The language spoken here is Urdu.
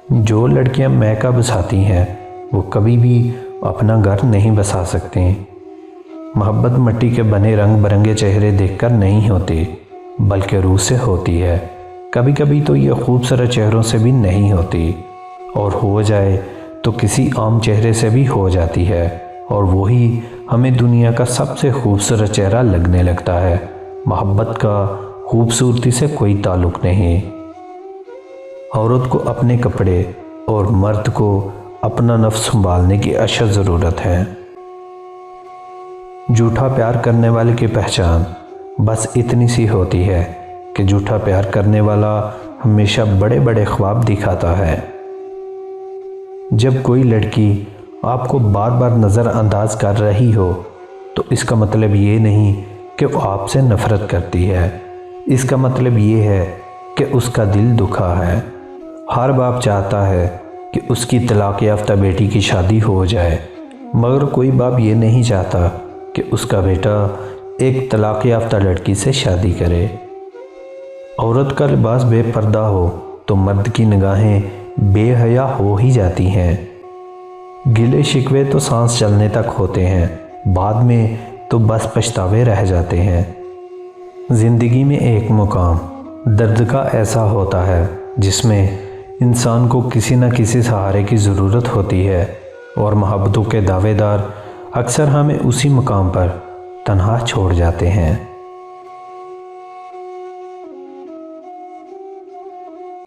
جو لڑکیاں میک اپ بساتی ہیں وہ کبھی بھی اپنا گھر نہیں بسا سکتے۔ محبت مٹی کے بنے رنگ برنگے چہرے دیکھ کر نہیں ہوتی بلکہ روح سے ہوتی ہے۔ کبھی کبھی تو یہ خوبصورت چہروں سے بھی نہیں ہوتی، اور ہو جائے تو کسی عام چہرے سے بھی ہو جاتی ہے، اور وہی ہمیں دنیا کا سب سے خوبصورت چہرہ لگنے لگتا ہے۔ محبت کا خوبصورتی سے کوئی تعلق نہیں۔ عورت کو اپنے کپڑے اور مرد کو اپنا نفس سنبھالنے کی اشد ضرورت ہے۔ جھوٹا پیار کرنے والے کی پہچان بس اتنی سی ہوتی ہے کہ جھوٹا پیار کرنے والا ہمیشہ بڑے بڑے خواب دکھاتا ہے۔ جب کوئی لڑکی آپ کو بار بار نظر انداز کر رہی ہو تو اس کا مطلب یہ نہیں کہ وہ آپ سے نفرت کرتی ہے، اس کا مطلب یہ ہے کہ اس کا دل دکھا ہے۔ ہر باپ چاہتا ہے کہ اس کی طلاق یافتہ بیٹی کی شادی ہو جائے، مگر کوئی باپ یہ نہیں چاہتا کہ اس کا بیٹا ایک طلاق یافتہ لڑکی سے شادی کرے۔ عورت کا لباس بے پردہ ہو تو مرد کی نگاہیں بے حیا ہو ہی جاتی ہیں۔ گلے شکوے تو سانس چلنے تک ہوتے ہیں، بعد میں تو بس پچھتاوے رہ جاتے ہیں۔ زندگی میں ایک مقام درد کا ایسا ہوتا ہے جس میں انسان کو کسی نہ کسی سہارے کی ضرورت ہوتی ہے، اور محبتوں کے دعوے دار اکثر ہمیں اسی مقام پر تنہا چھوڑ جاتے ہیں۔